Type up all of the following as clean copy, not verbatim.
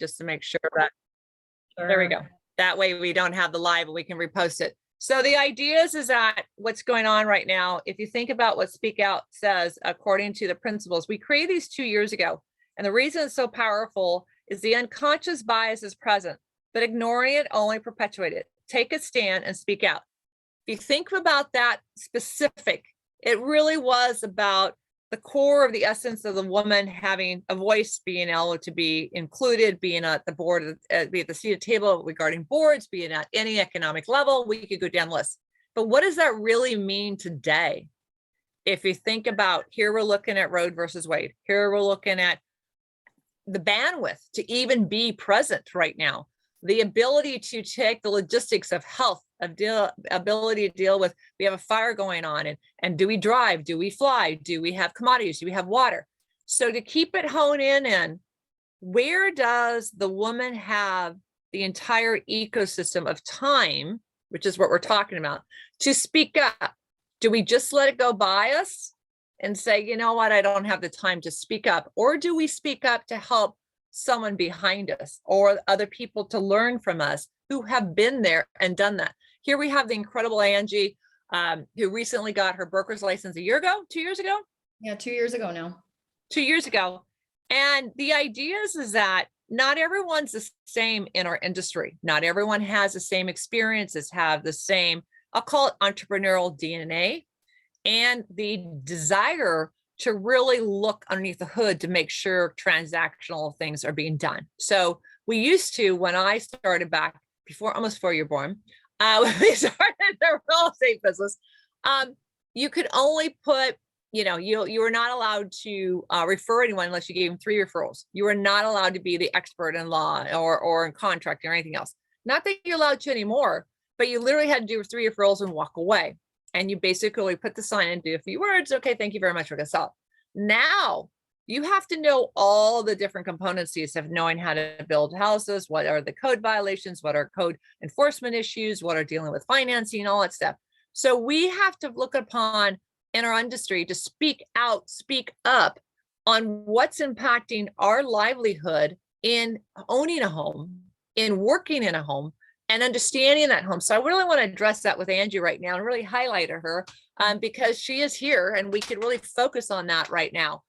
just to make sure that, Sure. there we go. That way we don't have the live, but we can repost it. So the idea is that what's going on right now, if you think about what Speak Out says, according to the principles, we created these 2 years ago. And the reason it's so powerful is the unconscious bias is present, but ignoring it only perpetuates it. Take a stand and speak out. If you think about that specific, it really was about the core of the essence of the woman having a voice, being able to be included, being at the board, be at the seat of the table regarding boards, being at any economic level. We could go down the list. But what does that really mean today? If you think about, here we're looking at Roe versus Wade. Here we're looking at the bandwidth to even be present right now. The ability to take the logistics of health, ability to deal with, we have a fire going on, and do we drive? Do we fly? Do we have commodities? Do we have water? So to keep it honed in, where does the woman have the entire ecosystem of time, which is what we're talking about, to speak up? Do we just let it go by us and say, you know what, I don't have the time to speak up? Or do we speak up to help someone behind us or other people to learn from us who have been there and done that? Here we have the incredible Angie, who recently got her broker's license 2 years ago? Yeah, 2 years ago now. 2 years ago. And the idea is that not everyone's the same in our industry. Not everyone has the same experiences, have the same, I'll call it entrepreneurial DNA, and the desire to really look underneath the hood to make sure transactional things are being done. So we used to, when I started back before, almost 4 years born, when we started the real estate business, you could only put, you were not allowed to refer anyone unless you gave them 3 referrals. You were not allowed to be the expert in law or in contracting or anything else. Not that you're allowed to anymore, but you literally had to do 3 referrals and walk away. And you basically put the sign and do a few words. Okay, thank you very much for the sell. Now you have to know all the different componencies of knowing how to build houses. What are the code violations? What are code enforcement issues? What are dealing with financing, all that stuff. So we have to look upon in our industry to speak out, speak up on what's impacting our livelihood in owning a home, in working in a home, and understanding that home. So I really want to address that with Angie right now and really highlight her because she is here and we could really focus on that right now.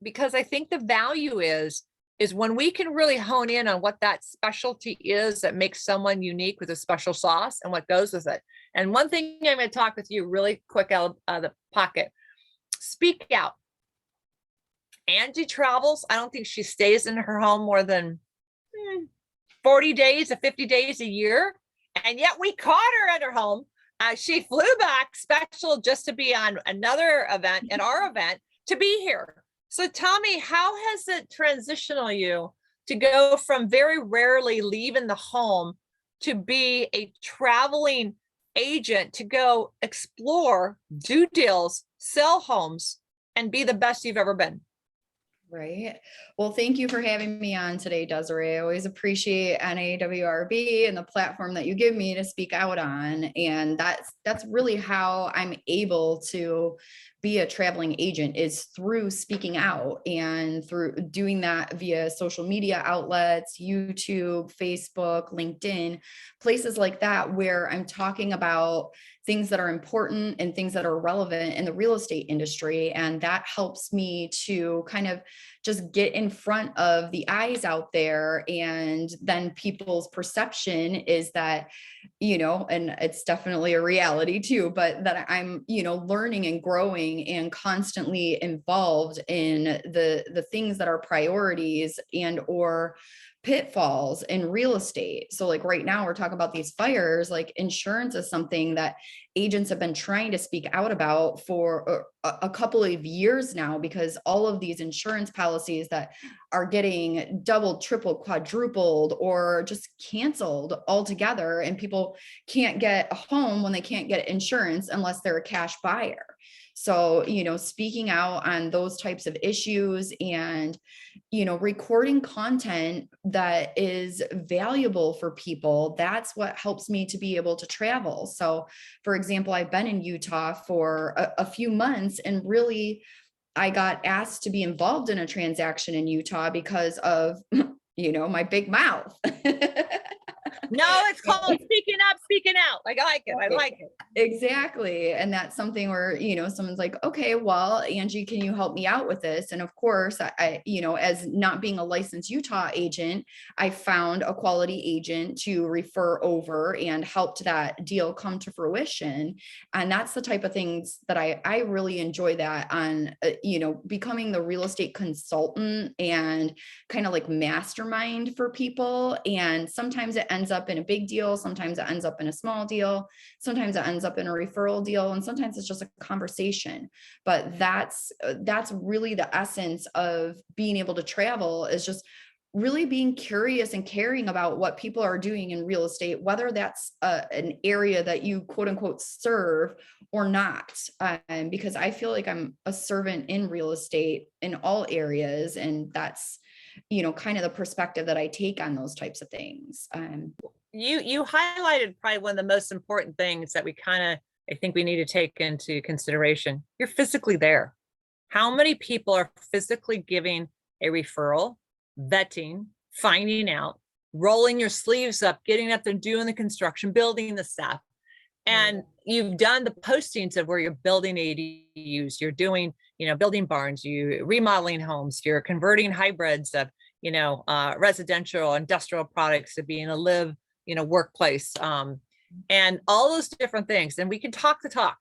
Because I think the value is when we can really hone in on what that specialty is that makes someone unique with a special sauce and what goes with it. And one thing I'm going to talk with you really quick out of the pocket, speak out. Angie travels. I don't think she stays in her home more than 40 days to 50 days a year. And yet we caught her at her home. She flew back special just to be on another event, in our event, to be here. So tell me, how has it transitional you to go from very rarely leaving the home to be a traveling agent, to go explore, do deals, sell homes, and be the best you've ever been? Right. Well, thank you for having me on today, Desiree. I always appreciate NAWRB and the platform that you give me to speak out on. And that's really how I'm able to be a traveling agent, is through speaking out and through doing that via social media outlets, YouTube, Facebook, LinkedIn, places like that, where I'm talking about things that are important and things that are relevant in the real estate industry. And that helps me to kind of just get in front of the eyes out there. And then people's perception is that, and it's definitely a reality too, but that I'm, learning and growing and constantly involved in the things that are priorities and or pitfalls in real estate. So like right now we're talking about these fires, like insurance is something that agents have been trying to speak out about for a couple of years now, because all of these insurance policies that are getting doubled, tripled, quadrupled, or just canceled altogether. And people can't get a home when they can't get insurance unless they're a cash buyer. So, speaking out on those types of issues and, recording content that is valuable for people, that's what helps me to be able to travel. So, for example, I've been in Utah for a few months, and really I got asked to be involved in a transaction in Utah because of, my big mouth. No, it's called speaking up, speaking out. Like, I like it. I like it. Exactly. And that's something where, someone's like, okay, well, Angie, can you help me out with this? And of course, I as not being a licensed Utah agent, I found a quality agent to refer over and helped that deal come to fruition. And that's the type of things that I really enjoy that on, becoming the real estate consultant and kind of like mastermind for people. And sometimes it ends up in a big deal. Sometimes it ends up in a small deal. Sometimes it ends up in a referral deal, and sometimes it's just a conversation. But that's really the essence of being able to travel, is just really being curious and caring about what people are doing in real estate, whether that's an area that you quote unquote serve or not. Because I feel like I'm a servant in real estate in all areas. And that's, kind of the perspective that I take on those types of things. You highlighted probably one of the most important things that I think we need to take into consideration. You're physically there. How many people are physically giving a referral, vetting, finding out, rolling your sleeves up, getting up and doing the construction, building the stuff? And you've done the postings of where you're building ADUs, you're doing, building barns, you remodeling homes, you're converting hybrids of, residential, industrial products to being a live, workplace, and all those different things. And we can talk the talk,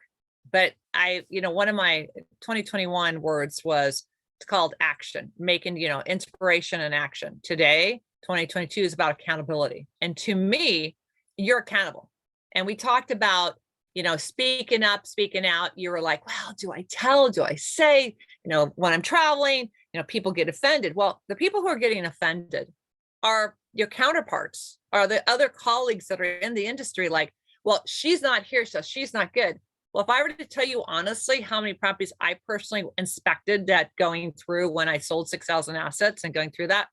but one of my 2021 words was, it's called action, making, inspiration and action. Today, 2022 is about accountability. And to me, you're accountable. And we talked about, speaking up, speaking out. You were like, well, do I say, when I'm traveling, people get offended. Well, the people who are getting offended are your counterparts, are the other colleagues that are in the industry. Like, well, she's not here, so she's not good. Well, if I were to tell you honestly how many properties I personally inspected that going through when I sold 6,000 assets and going through that,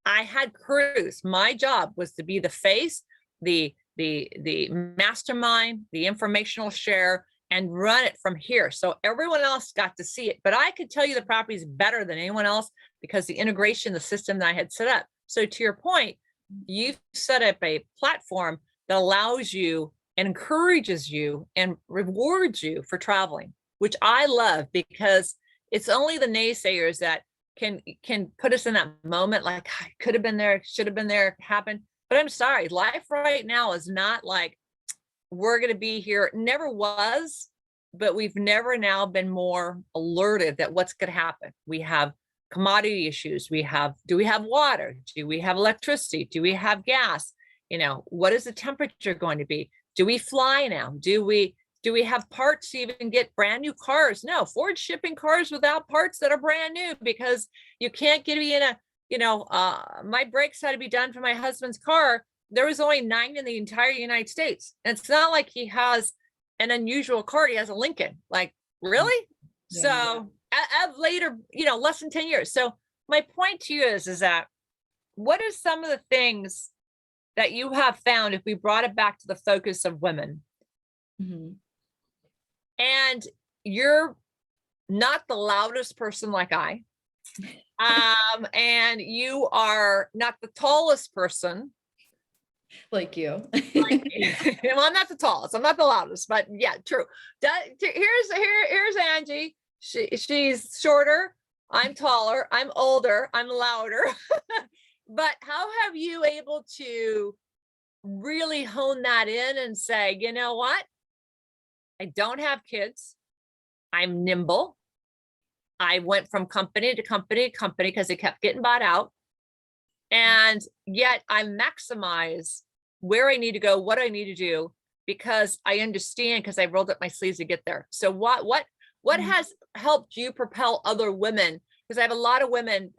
I had crews. My job was to be the face, the mastermind, the informational share, and run it from here. So everyone else got to see it, but I could tell you the properties better than anyone else because the integration, the system that I had set up. So to your point, you've set up a platform that allows you and encourages you and rewards you for traveling, which I love, because it's only the naysayers that can put us in that moment, like, I could have been there, should have been there, happened. But I'm sorry, life right now is not like we're going to be here. It never was, but we've never now been more alerted that what's going to happen. We have commodity issues. Do we have water? Do we have electricity? Do we have gas? What is the temperature going to be? Do we fly now? Do we have parts to even get brand new cars? No, Ford's shipping cars without parts that are brand new because you can't get me in a, my brakes had to be done for my husband's car. There was only 9 in the entire United States. And it's not like he has an unusual car. He has a Lincoln. Like, really? Yeah. So later, less than 10 years. So my point to you is that what are some of the things that you have found, if we brought it back to the focus of women, and you're not the loudest person like I, and you are not the tallest person like you. Well, I'm not the tallest, I'm not the loudest, but yeah, true. Here's Angie. She's shorter, I'm taller, I'm older, I'm louder. But how have you able to really hone that in and say, you know what? I don't have kids. I'm nimble. I went from company to company to company because they kept getting bought out. And yet I maximize where I need to go, what I need to do, because I understand, because I rolled up my sleeves to get there. So what has helped you propel other women? Because I have a lot of women,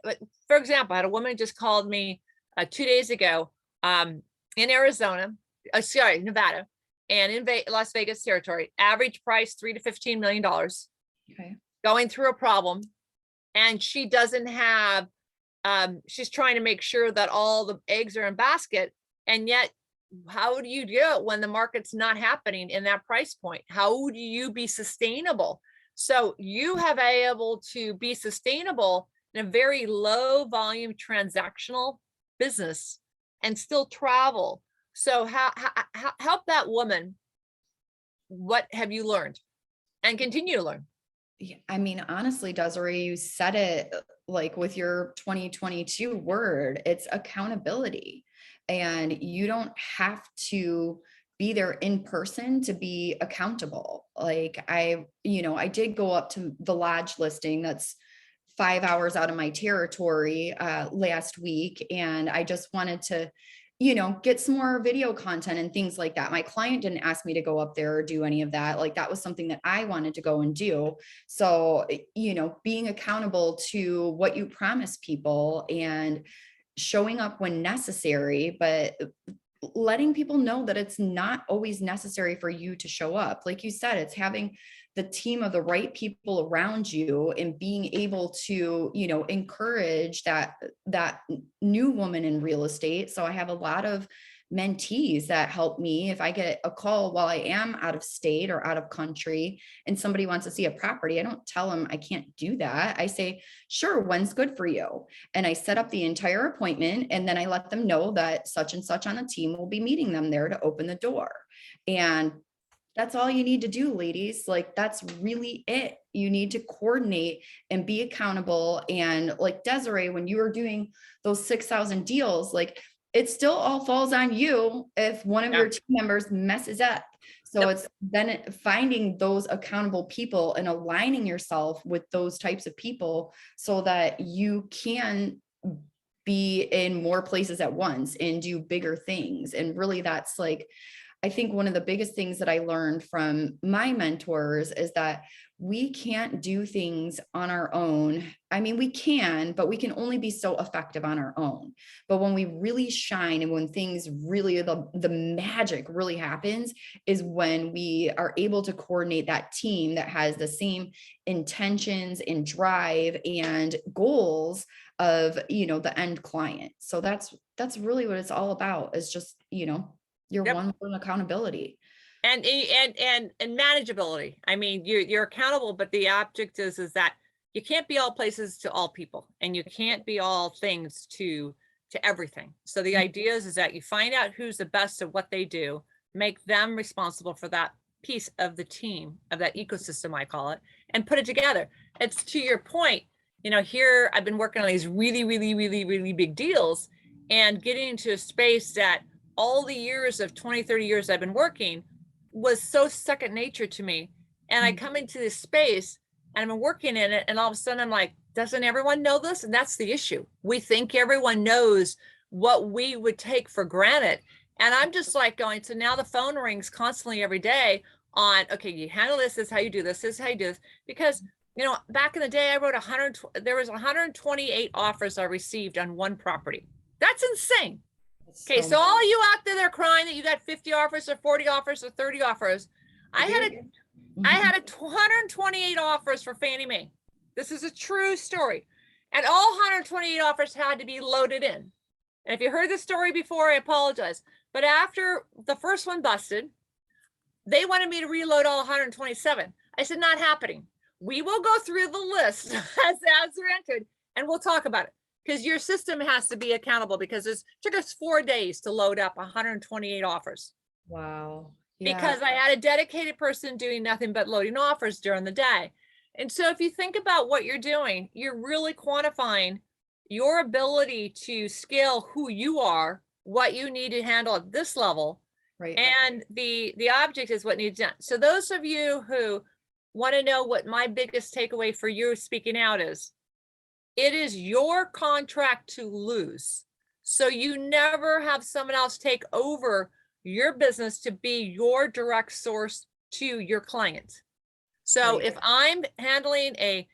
for example, I had a woman just called me 2 days ago in Nevada, and in Las Vegas territory, average price $3 to $15 million, okay, going through a problem. And she doesn't have, she's trying to make sure that all the eggs are in basket. And yet, how do you do it when the market's not happening in that price point? How do you be sustainable? So you have been able to be sustainable in a very low volume transactional business and still travel. So how help that woman. What have you learned and continue to learn? Yeah, I mean, honestly, Desiree, you said it like with your 2022 word, it's accountability. And you don't have to be there in person to be accountable. Like I did go up to the lodge listing that's 5 hours out of my territory last week. And I just wanted to get some more video content and things like that. My client didn't ask me to go up there or do any of that. Like that was something that I wanted to go and do. So, being accountable to what you promise people and showing up when necessary, but letting people know that it's not always necessary for you to show up. Like you said, it's having the team of the right people around you and being able to, encourage that new woman in real estate. So I have a lot of mentees that help me if I get a call while I am out of state or out of country and somebody wants to see a property. I don't tell them I can't do that. I say, sure, when's good for you? And I set up the entire appointment, and then I let them know that such and such on the team will be meeting them there to open the door. And that's all you need to do, ladies. Like, that's really it. You need to coordinate and be accountable. And like Desiree, when you were doing those 6,000 deals, like it still all falls on you if one of your team members messes up. So it's then finding those accountable people and aligning yourself with those types of people so that you can be in more places at once and do bigger things. And really that's like, I think one of the biggest things that I learned from my mentors is that we can't do things on our own. I mean, we can, but we can only be so effective on our own. But when we really shine and when things really, the magic really happens is when we are able to coordinate that team that has the same intentions and drive and goals of, the end client. So that's really what it's all about, is just, your one accountability and manageability. I mean, you're accountable, but the object is that you can't be all places to all people, and you can't be all things to everything. So the idea is that you find out who's the best at what they do, make them responsible for that piece of the team, of that ecosystem, I call it, and put it together. It's to your point, here I've been working on these really, really, really, really big deals and getting into a space that all the years of 20, 30 years I've been working was so second nature to me. And I come into this space and I'm working in it, and all of a sudden I'm like, doesn't everyone know this? And that's the issue. We think everyone knows what we would take for granted. And I'm just like going, so now the phone rings constantly every day on, okay, you handle this is how you do this, this is how you do this. Because, back in the day I wrote there was 128 offers I received on one property. That's insane. Okay, so all you out there crying that you got 50 offers or 40 offers or 30 offers, I had 128 offers for Fannie Mae. This is a true story. And all 128 offers had to be loaded in. And if you heard this story before, I apologize. But after the first one busted, they wanted me to reload all 127. I said, not happening. We will go through the list as they're entered, and we'll talk about it. Because your system has to be accountable, because it took us 4 days to load up 128 offers. Wow. Yeah. Because I had a dedicated person doing nothing but loading offers during the day. And so if you think about what you're doing, you're really quantifying your ability to scale who you are, what you need to handle at this level. Right. And the object is what needs done. So those of you who want to know what my biggest takeaway for you speaking out is, it is your contract to lose. So you never have someone else take over your business to be your direct source to your client. So if I'm handling a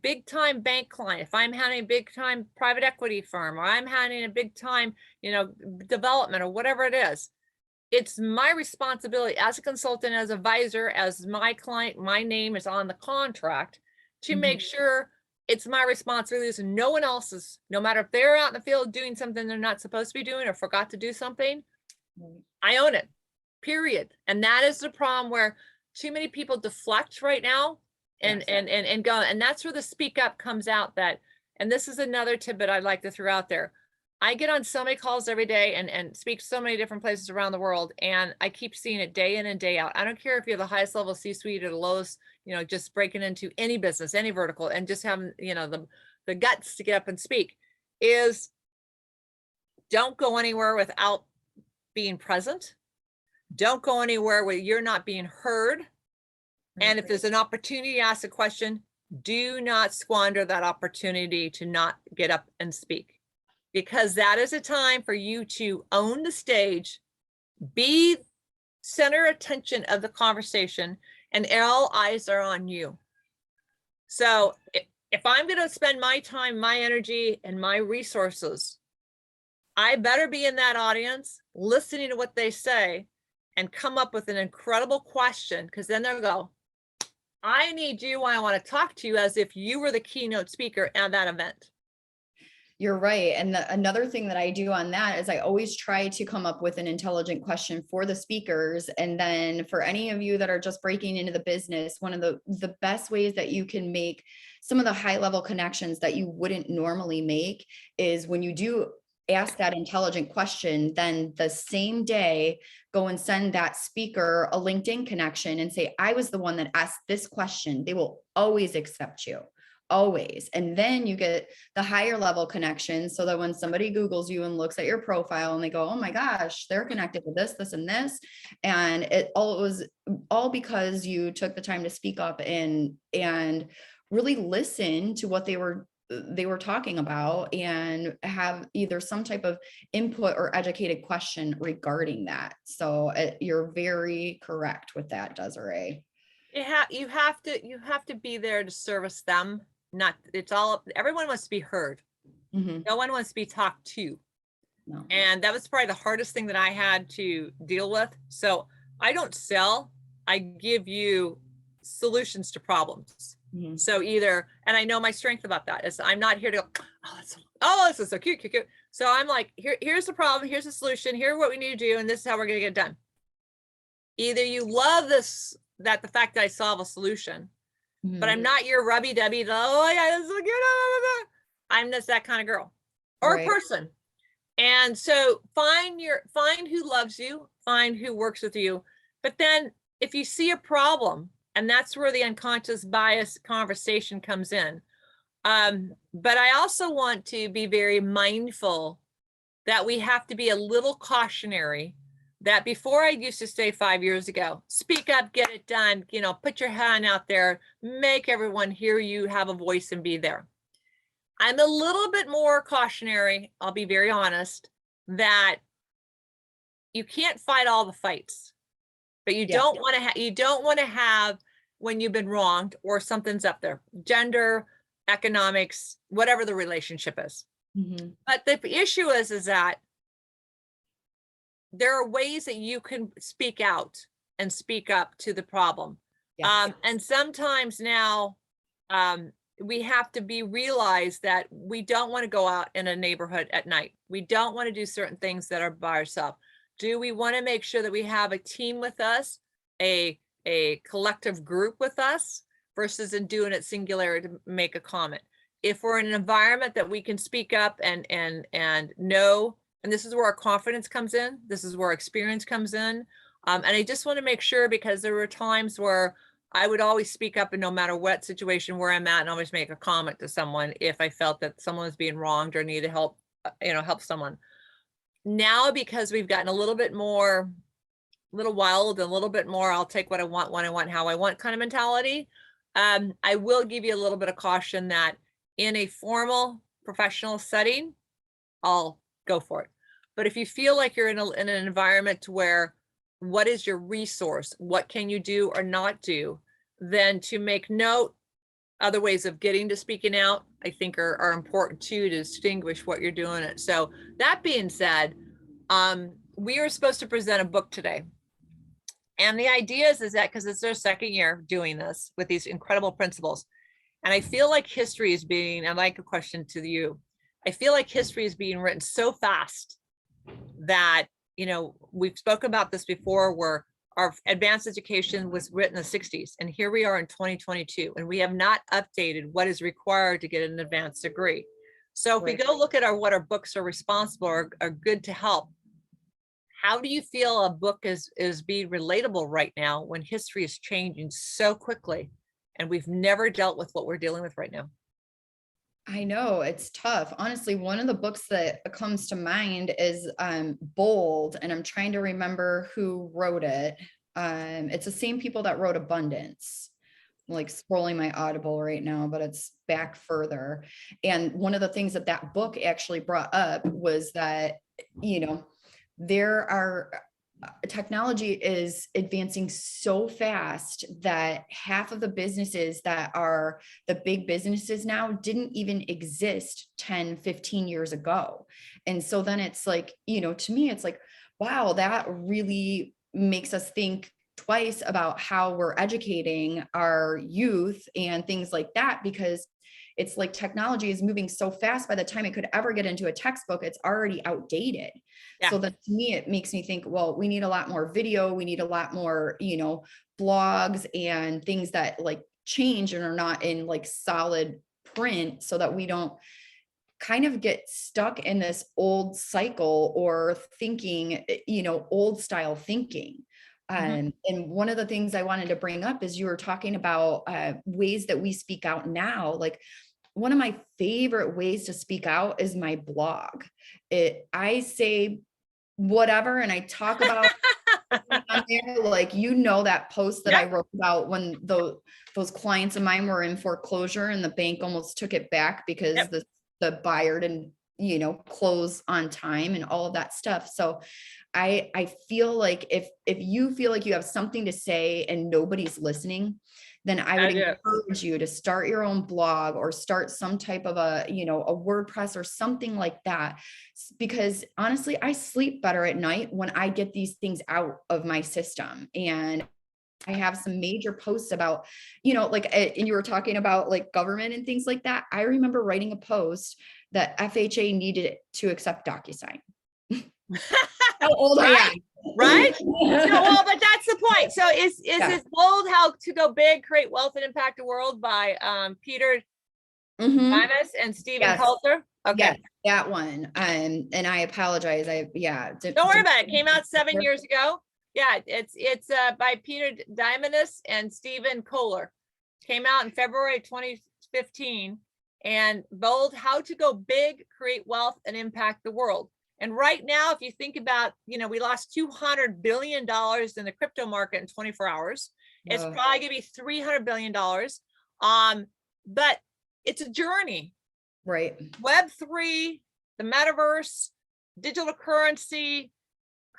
big time bank client, if I'm handling a big time private equity firm, or I'm handling a big time, development or whatever it is, it's my responsibility as a consultant, as advisor, as my client, my name is on the contract to make sure it's my responsibility, and no one else's. No matter if they're out in the field doing something they're not supposed to be doing or forgot to do something, I own it, period. And that is the problem, where too many people deflect right now and go. And that's where the speak up comes out. And this is another tidbit I'd like to throw out there. I get on so many calls every day and speak so many different places around the world. And I keep seeing it day in and day out. I don't care if you're the highest level C-suite or the lowest, just breaking into any business, any vertical, and just having, the guts to get up and speak, is don't go anywhere without being present. Don't go anywhere where you're not being heard. And if there's an opportunity to ask a question, do not squander that opportunity to not get up and speak, because that is a time for you to own the stage, be center attention of the conversation, and all eyes are on you. So if I'm going to spend my time, my energy, and my resources, I better be in that audience, listening to what they say, and come up with an incredible question, because then they'll go, I need you. I want to talk to you as if you were the keynote speaker at that event. You're right. And another thing that I do on that is I always try to come up with an intelligent question for the speakers. And then for any of you that are just breaking into the business, one of the best ways that you can make some of the high level connections that you wouldn't normally make is when you do ask that intelligent question, then the same day, go and send that speaker a LinkedIn connection and say, I was the one that asked this question. They will always accept you. Always. And then you get the higher level connections, so that when somebody Googles you and looks at your profile and they go, oh my gosh, they're connected with this, this, and this. And it was all because you took the time to speak up and really listen to what they were talking about and have either some type of input or educated question regarding that. So you're very correct with that, Desiree. You have to be there to service them. Everyone wants to be heard. Mm-hmm. No one wants to be talked to. No. And that was probably the hardest thing that I had to deal with. So I don't sell, I give you solutions to problems. Mm-hmm. So and I know my strength about that is I'm not here to go, this is so cute. So I'm like, here's the problem, here's the solution, here's what we need to do, and this is how we're going to get it done. Either you love this, that the fact that I solve a solution, mm-hmm. but I'm not your rubby-dubby, oh yeah, this is so cute. I'm just that kind of girl or right. person. And so find who loves you, find who works with you. But then if you see a problem, and that's where the unconscious bias conversation comes in. But I also want to be very mindful that we have to be a little cautionary, that before I used to say 5 years ago, speak up, get it done, put your hand out there, make everyone hear you, have a voice and be there. I'm a little bit more cautionary, I'll be very honest, that you can't fight all the fights, but you don't want to have when you've been wronged or something's up there, gender, economics, whatever the relationship is. Mm-hmm. But the issue is that there are ways that you can speak out and speak up to the problem. Yes. And sometimes now we have to realize that we don't want to go out in a neighborhood at night. We don't want to do certain things that are by ourselves. Do we want to make sure that we have a team with us, a collective group with us, versus in doing it singular to make a comment? If we're in an environment that we can speak up and know, and this is where our confidence comes in, this is where experience comes in. And I just want to make sure, because there were times where I would always speak up, and no matter what situation where I'm at, and always make a comment to someone if I felt that someone was being wronged or needed help, help someone. Now, because we've gotten a little bit more, little wild, a little bit more, I'll take what I want, when I want, how I want kind of mentality. I will give you a little bit of caution that in a formal professional setting, I'll go for it. But if you feel like you're in an environment where, what is your resource? What can you do or not do? Then to make note, other ways of getting to speaking out, I think are important too, to distinguish what you're doing it. So that being said, we are supposed to present a book today. And the idea is that because it's their second year doing this with these incredible principles. And I feel like history is being, I'd like a question to you. I feel like history is being written so fast that, we've spoken about this before, where our advanced education was written in the 60s, and here we are in 2022, and we have not updated what is required to get an advanced degree. So if we Right. go look at what our books are responsible or are good to help, how do you feel a book is being relatable right now when history is changing so quickly and we've never dealt with what we're dealing with right now? I know it's tough. Honestly, one of the books that comes to mind is Bold, and I'm trying to remember who wrote it. It's the same people that wrote Abundance. I'm like scrolling my Audible right now, but it's back further. And one of the things that that book actually brought up was that, you know, there are technology is advancing so fast that half of the businesses that are the big businesses now didn't even exist 10, 15 years ago. And so then it's like, to me, it's like, wow, that really makes us think twice about how we're educating our youth and things like that, because it's like technology is moving so fast, by the time it could ever get into a textbook, it's already outdated. Yeah. So that to me, it makes me think, well, we need a lot more video. We need a lot more, blogs and things that like change and are not in like solid print, so that we don't kind of get stuck in this old cycle or thinking, old style thinking. Mhm. And one of the things I wanted to bring up is you were talking about ways that we speak out now. Like, one of my favorite ways to speak out is my blog. I say whatever, and I talk about on there, like, that post that Yeah. I wrote about when those clients of mine were in foreclosure and the bank almost took it back because Yep. the buyer didn't, close on time and all of that stuff. So I feel like if you feel like you have something to say and nobody's listening, then I would I do. encourage you to start your own blog or start some type of a WordPress or something like that. Because honestly, I sleep better at night when I get these things out of my system. And I have some major posts about, and you were talking about like government and things like that. I remember writing a post that FHA needed to accept DocuSign. How old I Right. am. Right. So, well, but that's the point. So is Yeah. it Bold, How to Go Big, Create Wealth and Impact the World by Peter Mhm. Dimas and Stephen Yes. Coulter? Okay. Yes, that one. And I apologize. Don't worry about it. It came out 7 years ago. Yeah, it's by Peter Diamandis and Stephen Kohler. Came out in February 2015. And Bold, How to Go Big, Create Wealth and Impact the World. And right now, if you think about, we lost $200 billion in the crypto market in 24 hours. It's probably gonna be $300 billion. But it's a journey. Right. Web3, the metaverse, digital currency,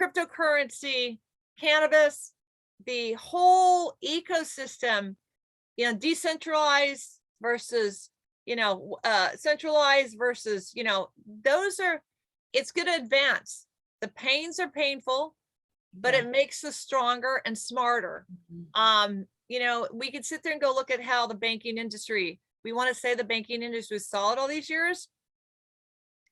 cryptocurrency, cannabis, the whole ecosystem, decentralized versus, centralized versus, it's going to advance. The pains are painful, but it makes us stronger and smarter. We could sit there and go look at how the banking industry, we want to say the banking industry was solid all these years.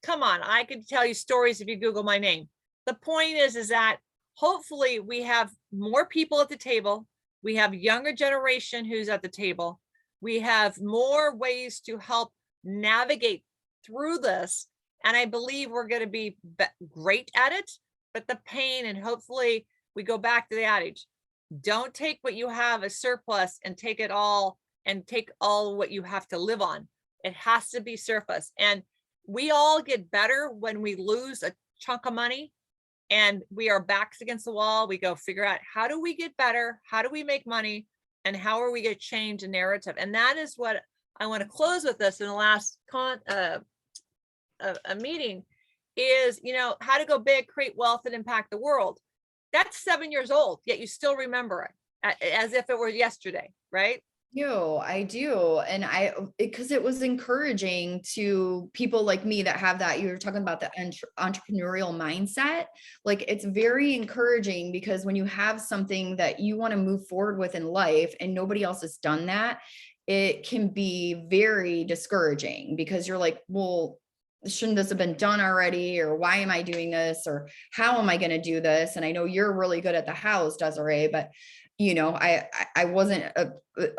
Come on, I could tell you stories if you Google my name. The point is that hopefully we have more people at the table. We have younger generation who's at the table. We have more ways to help navigate through this. And I believe we're going to be great at it, but the pain, and hopefully we go back to the adage, don't take what you have as surplus and take it all and take all what you have to live on. It has to be surplus. And we all get better when we lose a chunk of money and we are backs against the wall. We go figure out, how do we get better? How do we make money? And how are we going to change the narrative? And that is what I want to close with this in the last a meeting is, how to go big, create wealth and impact the world. That's 7 years old, yet you still remember it as if it were yesterday, right? I do. And because it was encouraging to people like me that have that, you were talking about the entrepreneurial mindset. Like, it's very encouraging because when you have something that you want to move forward with in life and nobody else has done that, it can be very discouraging because you're like, well, shouldn't this have been done already? Or why am I doing this? Or how am I going to do this? And I know you're really good at the hows, Desiree, but I wasn't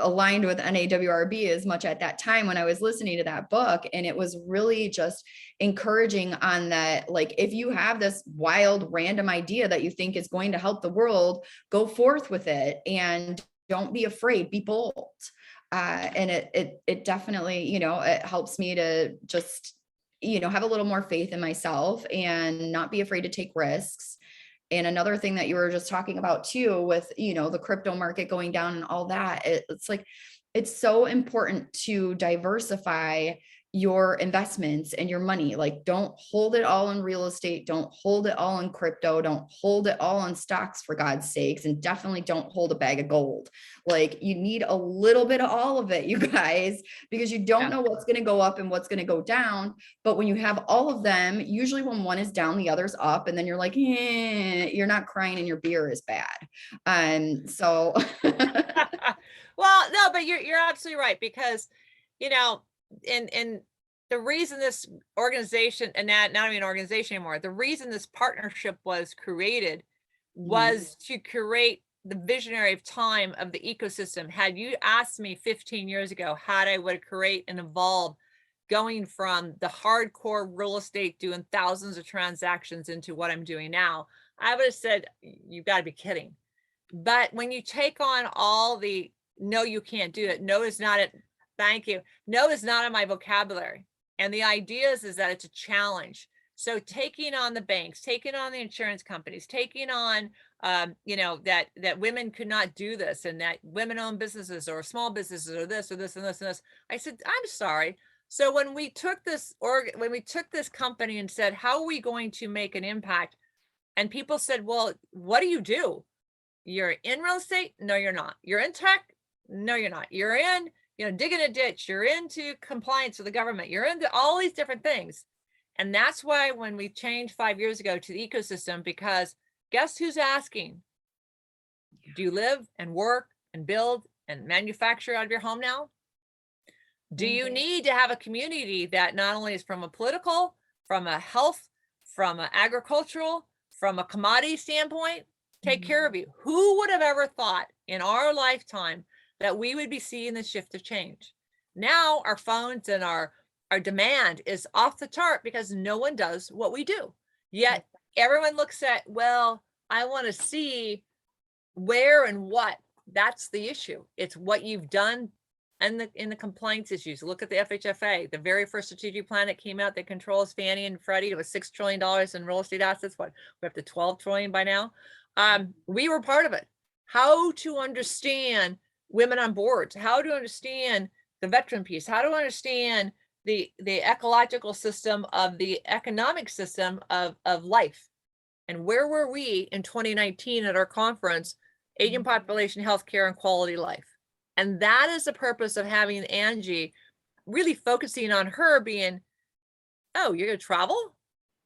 aligned with NAWRB as much at that time when I was listening to that book. And it was really just encouraging on that. Like, if you have this wild, random idea that you think is going to help the world, go forth with it and don't be afraid, be bold. And it definitely, it helps me to just, have a little more faith in myself and not be afraid to take risks. And another thing that you were just talking about too, with, the crypto market going down and all that, it's like, it's so important to diversify your investments and your money. Like, don't hold it all in real estate. Don't hold it all in crypto. Don't hold it all in stocks, for God's sakes. And definitely don't hold a bag of gold. Like, you need a little bit of all of it, you guys, because you don't know what's going to go up and what's going to go down. But when you have all of them, usually when one is down, the other's up. And then you're like, you're not crying and your beer is bad. So. Well, no, but you're absolutely right, because, and the reason this organization, and not even an organization anymore, the reason this partnership was created was to create the visionary of time of the ecosystem. Had you asked me 15 years ago how I would create and evolve going from the hardcore real estate doing thousands of transactions into what I'm doing now, I would have said, you've got to be kidding. But when you take on all the, no, you can't do it. No is not it. Thank you. No is not in my vocabulary. And the idea is that it's a challenge. So taking on the banks, taking on the insurance companies, taking on, that women could not do this, and that women-owned businesses or small businesses or this or this and this and this. I said, I'm sorry. So when we took this company and said, how are we going to make an impact? And people said, well, what do you do? You're in real estate? No, you're not. You're in tech? No, you're not. You're in, digging a ditch. You're into compliance with the government. You're into all these different things. And that's why when we changed 5 years ago to the ecosystem, because guess who's asking? Do you live and work and build and manufacture out of your home now? Do you need to have a community that not only is from a political, from a health, from an agricultural, from a commodity standpoint, take care of you? Who would have ever thought in our lifetime that we would be seeing the shift of change? Now our phones and our demand is off the chart because no one does what we do. Yet everyone looks at, well, I want to see where and what. That's the issue. It's what you've done and in the compliance issues. Look at the FHFA, the very first strategic plan that came out that controls Fannie and Freddie. It was $6 trillion in real estate assets. What, we're up to 12 trillion by now. We were part of it. How to understand women on boards, how to understand the veteran piece, how to understand the ecological system of the economic system of life. And where were we in 2019 at our conference, aging population, healthcare, and quality life? And that is the purpose of having Angie really focusing on her being, oh, you're going to travel?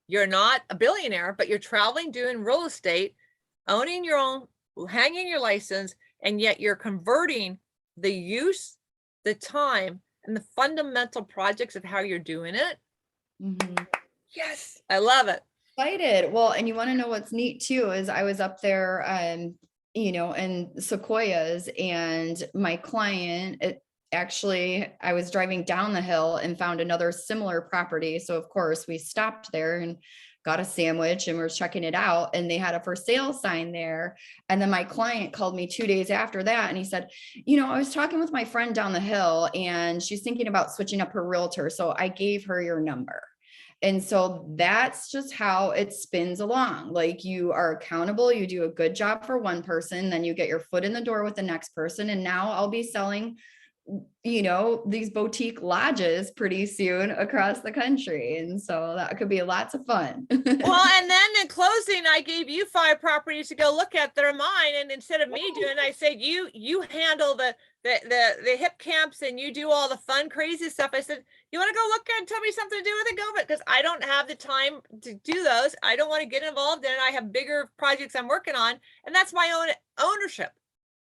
You're not a billionaire, but you're traveling, doing real estate, owning your own, hanging your license, and yet you're converting the use, the time, and the fundamental projects of how you're doing it. Yes, I love it. Excited. Well, and you want to know what's neat too, is I was up there, in Sequoias, and my client, I was driving down the hill and found another similar property. So of course we stopped there and got a sandwich and we're checking it out, and they had a for sale sign there. And then my client called me 2 days after that, and he said, I was talking with my friend down the hill and she's thinking about switching up her realtor. So I gave her your number. And so that's just how it spins along. Like, you are accountable, you do a good job for one person, then you get your foot in the door with the next person. And now I'll be selling, these boutique lodges pretty soon across the country. And so that could be lots of fun. Well, and then in closing, I gave you 5 properties to go look at that are mine. And instead of me doing, I said, you handle the hip camps and you do all the fun, crazy stuff. I said, you want to go look at and tell me something to do with it? Go, but because I don't have the time to do those. I don't want to get involved in it. I have bigger projects I'm working on, and that's my own ownership.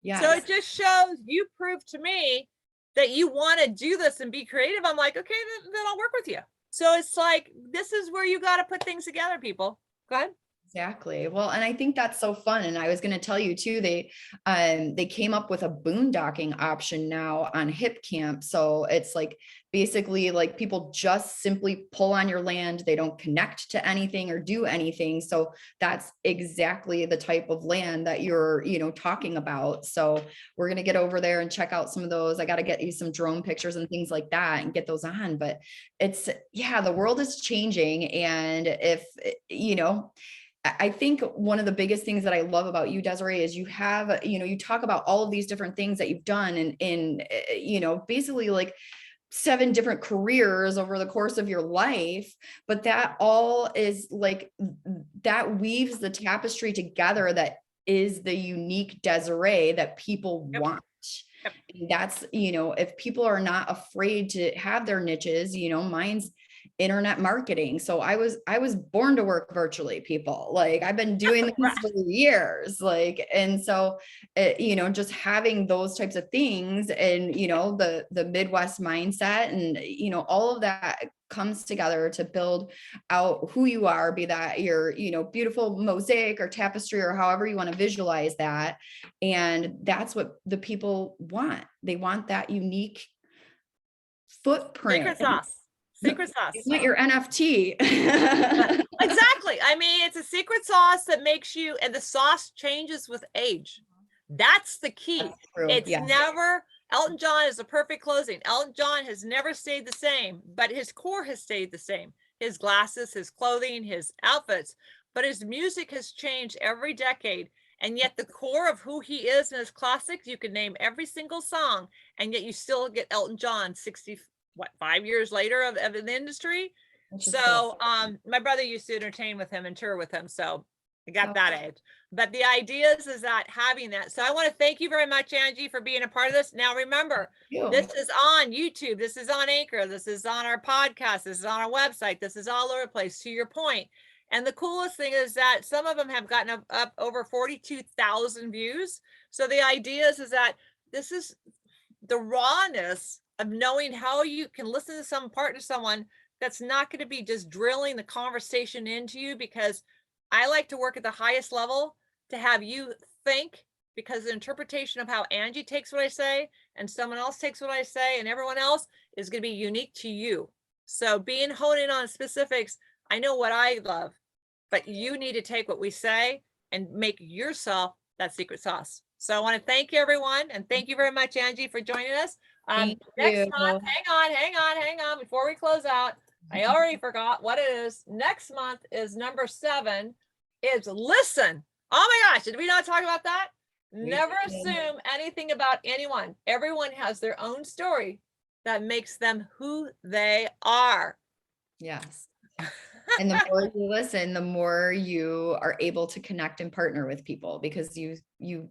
Yeah. So it just shows, you prove to me that you want to do this and be creative. I'm like, okay, then I'll work with you. So it's like, this is where you got to put things together, people. Go ahead. Exactly. Well, and I think that's so fun. And I was going to tell you too, they came up with a boondocking option now on Hip Camp. So it's like basically like people just simply pull on your land. They don't connect to anything or do anything. So that's exactly the type of land that you're, talking about. So we're going to get over there and check out some of those. I got to get you some drone pictures and things like that and get those on. But it's, yeah, the world is changing. And if, I think one of the biggest things that I love about you, Desiree, is you have, you talk about all of these different things that you've done in basically like 7 different careers over the course of your life, but that all is like, that weaves the tapestry together that is the unique Desiree that people want. Yep. And that's, if people are not afraid to have their niches, mine's internet marketing. So I was born to work virtually, people. Like I've been doing this for years. Like, and so, just having those types of things and, the Midwest mindset and, all of that comes together to build out who you are, be that your, beautiful mosaic or tapestry or however you want to visualize that. And that's what the people want. They want that unique footprint. Secret sauce. Secret sauce. You want your NFT. Exactly. I mean, it's a secret sauce that makes you, and the sauce changes with age. That's the key. It's never, Elton John is a perfect closing. Elton John has never stayed the same, but his core has stayed the same. His glasses, his clothing, his outfits, but his music has changed every decade. And yet the core of who he is and his classics, you can name every single song, and yet you still get Elton John 5 years later of the industry. So my brother used to entertain with him and tour with him, so I got that edge. But the idea is that having that. So I want to thank you very much, Angie, for being a part of this. Now remember, this is on YouTube, this is on Anchor, this is on our podcast, this is on our website, this is all over the place, to your point. And the coolest thing is that some of them have gotten up over 42,000 views. So the idea is that this is the rawness of knowing how you can listen to someone that's not going to be just drilling the conversation into you, because I like to work at the highest level to have you think, because the interpretation of how Angie takes what I say and someone else takes what I say and everyone else is going to be unique to you. So being honed in on specifics, I know what I love, but you need to take what we say and make yourself that secret sauce. So I want to thank you, everyone. And thank you very much, Angie, for joining us. Next month, hang on. Before we close out, I already forgot what it is. Next month is number 7, is listen. Oh my gosh, did we not talk about that? Never assume anything about anyone. Everyone has their own story that makes them who they are. Yes. And the more you listen, the more you are able to connect and partner with people, because you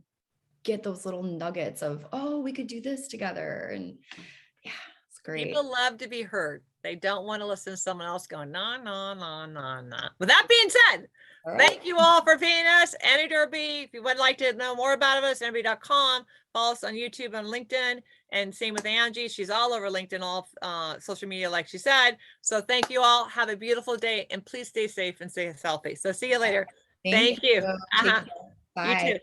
get those little nuggets of, oh, we could do this together. And yeah, it's great. People love to be heard. They don't want to listen to someone else going, no. With that being said, thank you all for being us. NDILC, if you would like to know more about us, NDILC.com. Follow us on YouTube and LinkedIn. And same with Angie. She's all over LinkedIn, all social media, like she said. So thank you all. Have a beautiful day. And please stay safe and stay healthy. So see you later. Thank you. Bye. You too.